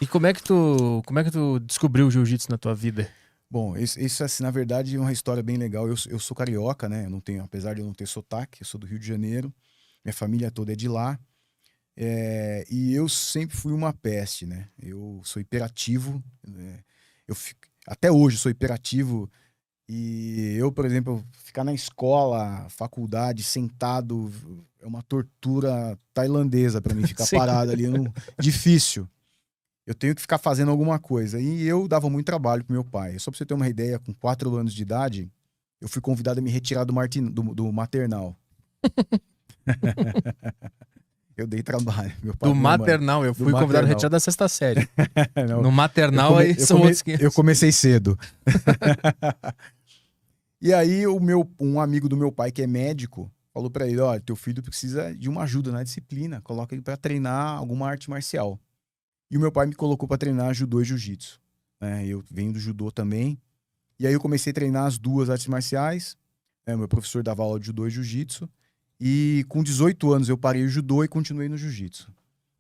E como é que tu descobriu o jiu-jitsu na tua vida? Bom, isso assim, na verdade, é uma história bem legal. Eu sou carioca, né? Eu não tenho, apesar de eu não ter sotaque, eu sou do Rio de Janeiro. Minha família toda é de lá. E eu sempre fui uma peste, né? Eu sou hiperativo. Até hoje eu sou hiperativo. E eu, por exemplo, ficar na escola, faculdade, sentado, é uma tortura tailandesa para mim ficar Sim. parado ali. Difícil. Eu tenho que ficar fazendo alguma coisa. E eu dava muito trabalho pro meu pai. Só pra você ter uma ideia, com 4 anos de idade, eu fui convidado a me retirar do maternal. Eu dei trabalho, meu pai Do e minha mãe. maternal, eu Do fui convidado a retirar maternal. da sexta série. Não, No maternal, aí são outros eu 500. comecei cedo. E aí, um amigo do meu pai, que é médico, falou pra ele: olha, teu filho precisa de uma ajuda na disciplina, coloca ele pra treinar alguma arte marcial. E o meu pai me colocou pra treinar judô e jiu-jitsu. Né? Eu venho do judô também. E aí eu comecei a treinar as duas artes marciais. Meu professor dava aula de judô e jiu-jitsu. E com 18 anos eu parei o judô e continuei no jiu-jitsu.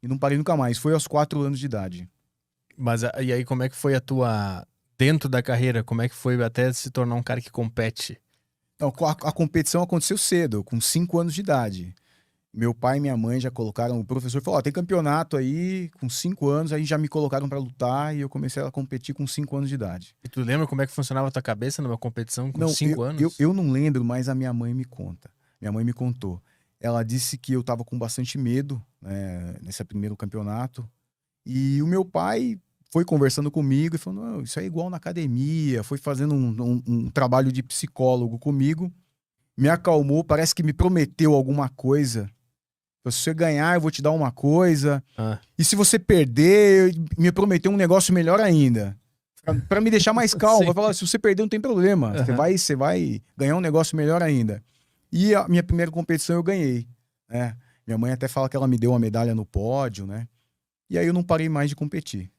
E não parei nunca mais. Foi aos 4 anos de idade. Mas e aí, como é que foi a tua. Dentro da carreira, como é que foi até se tornar um cara que compete? Então, a competição aconteceu cedo, com 5 anos de idade. Meu pai e minha mãe já colocaram. O professor falou: Ó, tem campeonato aí, com 5 anos. Aí já me colocaram para lutar e eu comecei a competir com 5 anos de idade. E tu lembra como é que funcionava a tua cabeça numa competição com Não, 5 anos? eu não lembro, mas a minha mãe me conta. Minha mãe me contou. Ela disse que eu tava com bastante medo, né, nesse primeiro campeonato. E o meu pai foi conversando comigo e falou: não, isso é igual na academia. Foi fazendo um trabalho de psicólogo comigo, me acalmou, parece que me prometeu alguma coisa. Se você ganhar, eu vou te dar uma coisa. Ah, E se você perder, me prometeu um negócio melhor ainda. Pra me deixar mais calmo. sim. Vai falar: se você perder, não tem problema. Aham. Você vai ganhar um negócio melhor ainda. E a minha primeira competição eu ganhei. Né? Minha mãe até fala que ela me deu uma medalha no pódio, né? E aí eu não parei mais de competir.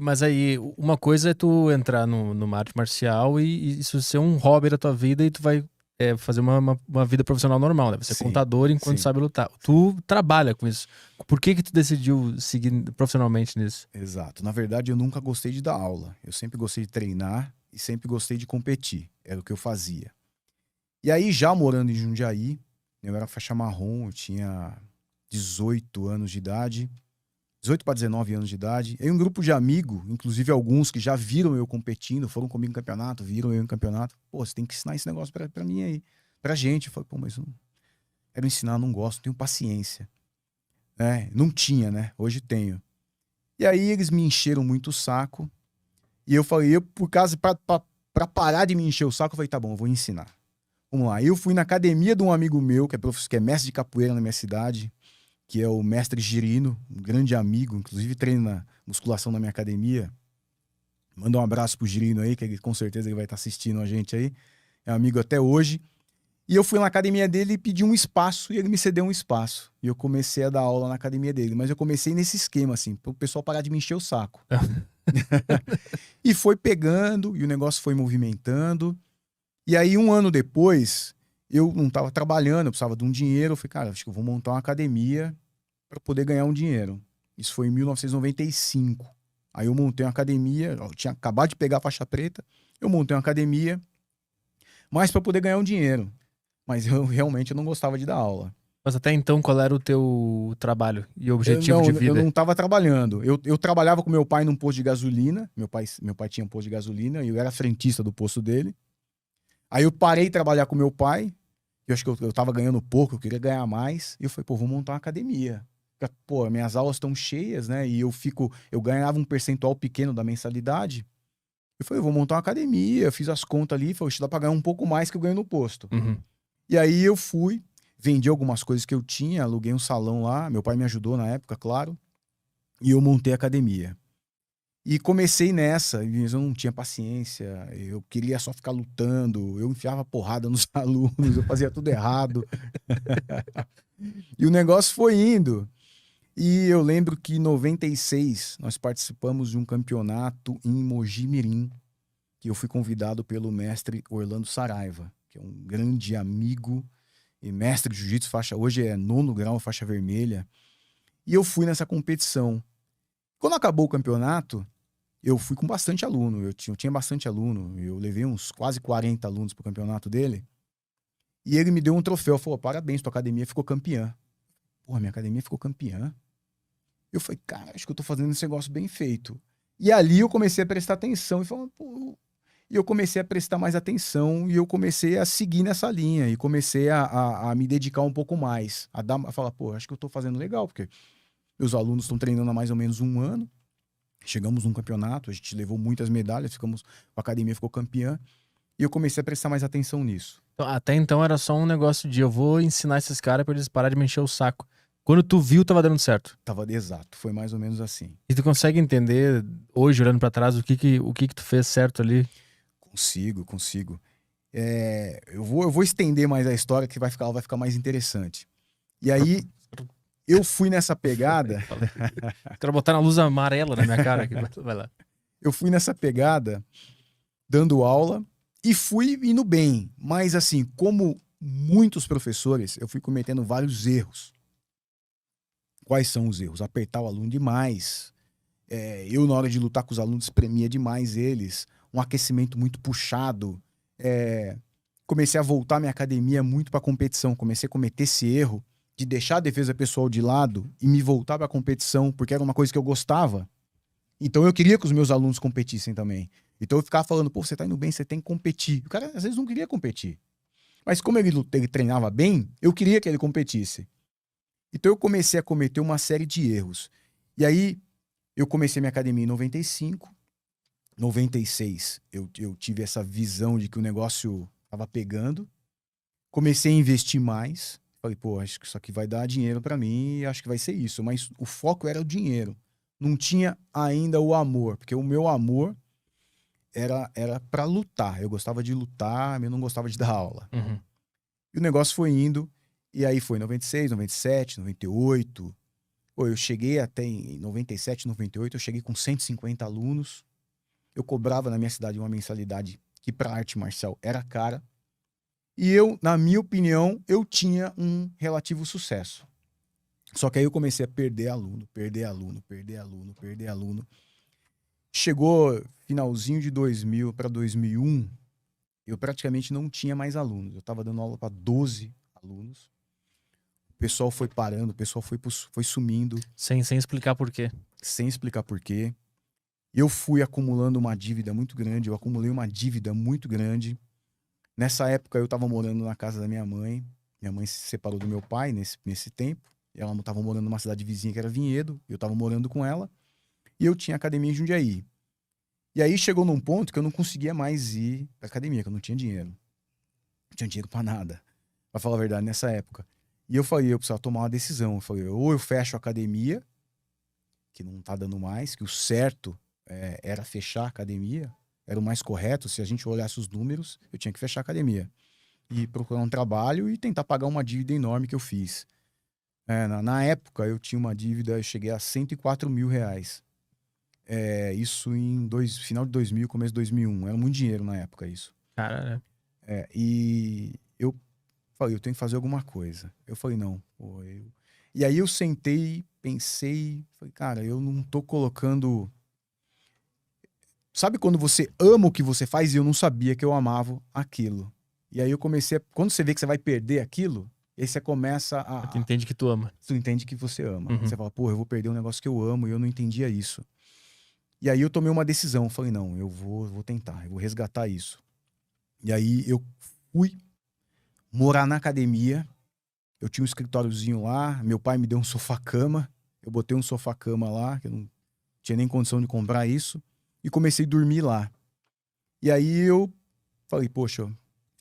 Mas aí, uma coisa é tu entrar numa arte marcial e isso ser um hobby da tua vida e tu vai fazer uma vida profissional normal, né? Você é Sim, contador enquanto sim, sabe lutar. Tu trabalha com isso. Por que que tu decidiu seguir profissionalmente nisso? exato. Na verdade, eu nunca gostei de dar aula. Eu sempre gostei de treinar e sempre gostei de competir. Era o que eu fazia. E aí, já morando em Jundiaí, eu era faixa marrom, eu tinha 18 anos de idade, 18 para 19 anos de idade. E um grupo de amigos, inclusive alguns que já viram eu competindo, foram comigo em campeonato, viram eu em campeonato. Pô, você tem que ensinar esse negócio pra mim aí, pra gente. Eu falei: pô, mas eu não quero ensinar, não gosto, não tenho paciência. Não tinha, né? Hoje tenho. E aí eles me encheram muito o saco. E eu falei: por causa, pra parar de me encher o saco, eu falei: tá bom, eu vou ensinar. Vamos lá. Eu fui na academia de um amigo meu, que é professor, que é mestre de capoeira na minha cidade, que é o mestre Girino, um grande amigo, inclusive treina musculação na minha academia. Manda um abraço pro Girino aí, que com certeza ele vai estar assistindo a gente aí. É amigo até hoje. E eu fui na academia dele e pedi um espaço, e ele me cedeu um espaço. E eu comecei a dar aula na academia dele. Mas eu comecei nesse esquema, assim, para o pessoal parar de me encher o saco. E foi pegando, e o negócio foi movimentando. E aí, um ano depois, eu não estava trabalhando, eu precisava de um dinheiro. Eu falei: cara, acho que eu vou montar uma academia para poder ganhar um dinheiro. Isso foi em 1995. Aí eu montei uma academia, eu tinha acabado de pegar a faixa preta, eu montei uma academia, mas para poder ganhar um dinheiro. Mas eu realmente não gostava de dar aula. Mas até então, qual era o teu trabalho e objetivo de Eu não vida? estava trabalhando. Eu trabalhava com meu pai num posto de gasolina. Meu pai tinha um posto de gasolina e eu era frentista do posto dele. Aí eu parei de trabalhar com meu pai. Eu acho que eu tava ganhando pouco, eu queria ganhar mais. E eu falei: pô, vou montar uma academia. Pô, minhas aulas estão cheias, né? E eu ganhava um percentual pequeno da mensalidade. Eu falei: eu vou montar uma academia. Eu fiz as contas ali, falei: dá pra ganhar um pouco mais que eu ganho no posto. Uhum. E aí eu fui, vendi algumas coisas que eu tinha, aluguei um salão lá. Meu pai me ajudou na época, claro. E eu montei a academia. E comecei nessa, mas eu não tinha paciência, eu queria só ficar lutando, eu enfiava porrada nos alunos, eu fazia tudo errado. E o negócio foi indo. E eu lembro que em 96 nós participamos de um campeonato em Mogi Mirim, que eu fui convidado pelo mestre Orlando Saraiva, que é um grande amigo e mestre de jiu-jitsu, hoje é nono grau, faixa vermelha. E eu fui nessa competição. Quando acabou o campeonato, eu fui com bastante aluno. Eu tinha bastante aluno. Eu levei uns quase 40 alunos pro campeonato dele. E ele me deu um troféu. Falou, parabéns, tua academia ficou campeã. Porra, minha academia ficou campeã. Eu falei, cara, acho que eu tô fazendo esse negócio bem feito. E ali eu comecei a prestar atenção. E eu comecei a prestar mais atenção. E eu comecei a seguir nessa linha. E comecei a me dedicar um pouco mais. A falar, pô, acho que eu tô fazendo legal. Porque meus alunos estão treinando há mais ou menos um ano. Chegamos num campeonato, a gente levou muitas medalhas, a academia ficou campeã. E eu comecei a prestar mais atenção nisso. Até então era só um negócio de eu vou ensinar esses caras pra eles pararem de me encher o saco. Quando tu viu, tava dando certo. Tava exato, foi mais ou menos assim. E tu consegue entender, hoje, olhando pra trás, o que que tu fez certo ali? Consigo. Eu vou estender mais a história, que ela vai ficar mais interessante. E aí, eu fui nessa pegada. Quero botar na luz amarela na minha cara aqui. Vai lá. Eu fui nessa pegada, dando aula, e fui indo bem. Mas assim, como muitos professores, eu fui cometendo vários erros. Quais são os erros? Apertar o aluno demais. Eu, na hora de lutar com os alunos, espremia demais eles. Um aquecimento muito puxado. Comecei a voltar minha academia muito para competição. Comecei a cometer esse erro de deixar a defesa pessoal de lado e me voltar para a competição, porque era uma coisa que eu gostava. Então eu queria que os meus alunos competissem também. Então eu ficava falando, pô, você tá indo bem, você tem que competir. O cara às vezes não queria competir. Mas como ele treinava bem, eu queria que ele competisse. Então eu comecei a cometer uma série de erros. E aí eu comecei minha academia em 95. 96 eu tive essa visão de que o negócio tava pegando. Comecei a investir mais. Falei, pô, acho que isso aqui vai dar dinheiro para mim e acho que vai ser isso. Mas o foco era o dinheiro. Não tinha ainda o amor, porque o meu amor era para lutar. Eu gostava de lutar, eu não gostava de dar aula. Uhum. E o negócio foi indo, e aí foi 96, 97, 98. Pô, eu cheguei até em 97, 98, eu cheguei com 150 alunos. Eu cobrava na minha cidade uma mensalidade que para arte marcial era cara. E eu, na minha opinião, eu tinha um relativo sucesso. Só que aí eu comecei a perder aluno. Chegou finalzinho de 2000 para 2001, eu praticamente não tinha mais alunos. Eu estava dando aula para 12 alunos. O pessoal foi parando, o pessoal foi sumindo. Sem explicar por quê. Sem explicar por quê. Eu fui acumulando uma dívida muito grande. Eu acumulei uma dívida muito grande. Nessa época eu estava morando na casa da minha mãe. Minha mãe se separou do meu pai nesse tempo. Ela estava morando numa cidade vizinha que era Vinhedo. Eu estava morando com ela. E eu tinha academia em Jundiaí. E aí chegou num ponto que eu não conseguia mais ir pra academia, que eu não tinha dinheiro. Não tinha dinheiro pra nada, pra falar a verdade, nessa época. E eu falei, eu precisava tomar uma decisão. Eu falei, ou eu fecho a academia, que não tá dando mais, que o certo era fechar a academia, era o mais correto. Se a gente olhasse os números, eu tinha que fechar a academia. E procurar um trabalho e tentar pagar uma dívida enorme que eu fiz. Na época, eu tinha uma dívida, eu cheguei a 104 mil reais. Isso em final de 2000, começo de 2001. Era muito dinheiro na época, isso. Cara, E eu falei, eu tenho que fazer alguma coisa. Eu falei, não. E aí eu sentei, pensei, falei, cara, eu não tô colocando... Sabe quando você ama o que você faz e eu não sabia que eu amava aquilo? E aí eu comecei Quando você vê que você vai perder aquilo, aí você começa a... tu entende que tu ama. Tu entende que você ama. Uhum. Você fala, pô, eu vou perder um negócio que eu amo e eu não entendia isso. E aí eu tomei uma decisão, falei, não, eu vou tentar, eu vou resgatar isso. E aí eu fui morar na academia, eu tinha um escritóriozinho lá, meu pai me deu um sofá-cama, eu botei um sofá-cama lá, que eu não tinha nem condição de comprar isso, e comecei a dormir lá. E aí eu falei, poxa,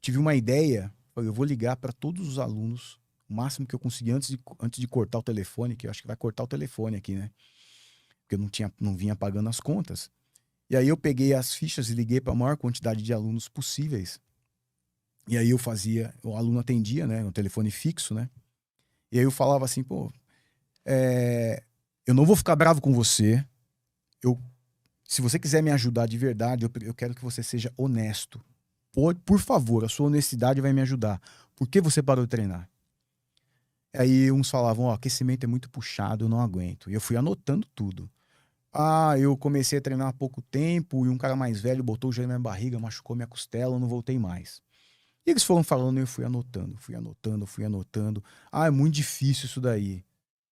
tive uma ideia, falei, eu vou ligar para todos os alunos, o máximo que eu conseguir antes de cortar o telefone, que eu acho que vai cortar o telefone aqui, né? Porque eu não vinha pagando as contas. E aí eu peguei as fichas e liguei para a maior quantidade de alunos possíveis. E aí o aluno atendia, né, no telefone fixo, né? E aí eu falava assim, pô, eu não vou ficar bravo com você. Se você quiser me ajudar de verdade, eu quero que você seja honesto. Por favor, a sua honestidade vai me ajudar. Por que você parou de treinar? Aí uns falavam, aquecimento é muito puxado, eu não aguento. E eu fui anotando tudo. Ah, eu comecei a treinar há pouco tempo e um cara mais velho botou o joelho na minha barriga, machucou minha costela, eu não voltei mais. E eles foram falando e eu fui anotando, fui anotando, fui anotando. Ah, é muito difícil isso daí.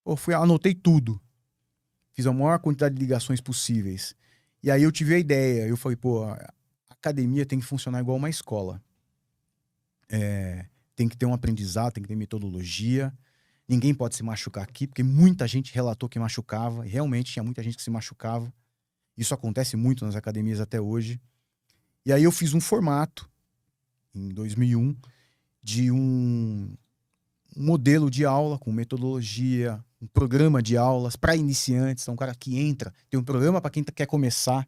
Eu anotei tudo. Fiz a maior quantidade de ligações possíveis. E aí eu tive a ideia. Eu falei, pô, a academia tem que funcionar igual uma escola. Tem que ter um aprendizado, tem que ter metodologia. Ninguém pode se machucar aqui, porque muita gente relatou que machucava. E realmente tinha muita gente que se machucava. Isso acontece muito nas academias até hoje. E aí eu fiz um formato, em 2001, de um modelo de aula com metodologia, um programa de aulas para iniciantes. Então, um cara que entra, tem um programa para quem quer começar.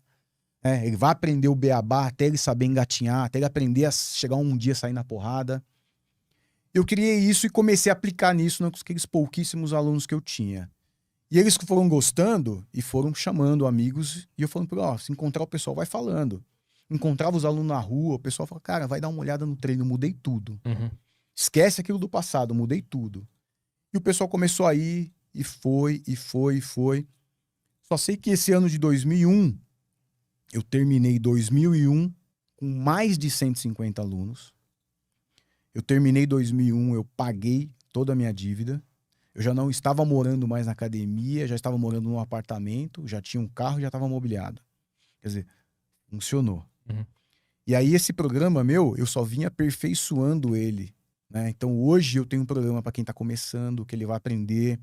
Ele vai aprender o beabá até ele saber engatinhar, até ele aprender a chegar um dia a sair na porrada. Eu criei isso e comecei a aplicar nisso naqueles pouquíssimos alunos que eu tinha. E eles foram gostando e foram chamando amigos. E eu falando, ó, se encontrar o pessoal, vai falando. Encontrava os alunos na rua, o pessoal falava, cara, vai dar uma olhada no treino, mudei tudo. Uhum. Esquece aquilo do passado, mudei tudo. E o pessoal começou a ir, e foi, e foi, e foi. Só sei que esse ano de 2001, eu terminei 2001 com mais de 150 alunos. Eu terminei 2001, eu paguei toda a minha dívida. Eu já não estava morando mais na academia, já estava morando num apartamento, já tinha um carro, já estava mobiliado. Quer dizer, funcionou. Uhum. E aí esse programa meu, eu só vinha aperfeiçoando ele, né? Então hoje eu tenho um programa para quem está começando, que ele vai aprender.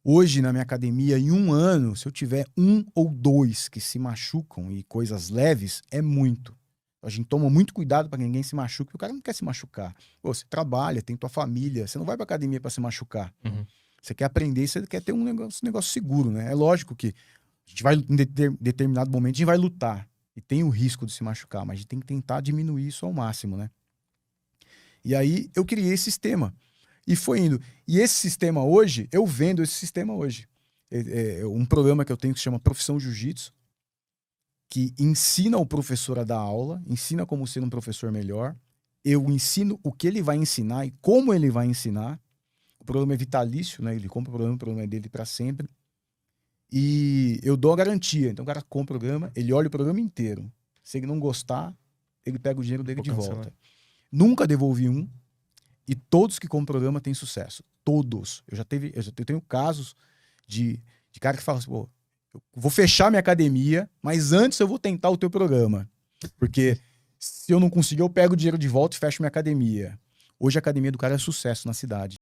Hoje na minha academia, em um ano, se eu tiver 1 ou 2 que se machucam e coisas leves, é muito. A gente toma muito cuidado para que ninguém se machuque, porque o cara não quer se machucar. Pô, você trabalha, tem tua família, você não vai para academia para se machucar. Uhum. Você quer aprender, você quer ter um negócio seguro, né? É lógico que a gente vai, em determinado momento, a gente vai lutar. E tem o risco de se machucar, mas a gente tem que tentar diminuir isso ao máximo, né? E aí eu criei esse sistema. E foi indo. E esse sistema hoje, eu vendo esse sistema hoje. É um programa que eu tenho que se chama Profissão Jiu-Jitsu, que ensina o professor a dar aula, ensina como ser um professor melhor. Eu ensino o que ele vai ensinar e como ele vai ensinar. O programa é vitalício, né? Ele compra o programa é dele para sempre. E eu dou a garantia. Então o cara compra o programa, ele olha o programa inteiro. Se ele não gostar, ele pega o dinheiro dele de volta. Nunca devolvi um. E todos que compram o programa têm sucesso. Todos. Eu tenho casos de cara que fala assim, pô, eu vou fechar minha academia, mas antes eu vou tentar o teu programa. Porque se eu não conseguir, eu pego o dinheiro de volta e fecho minha academia. Hoje a academia do cara é sucesso na cidade.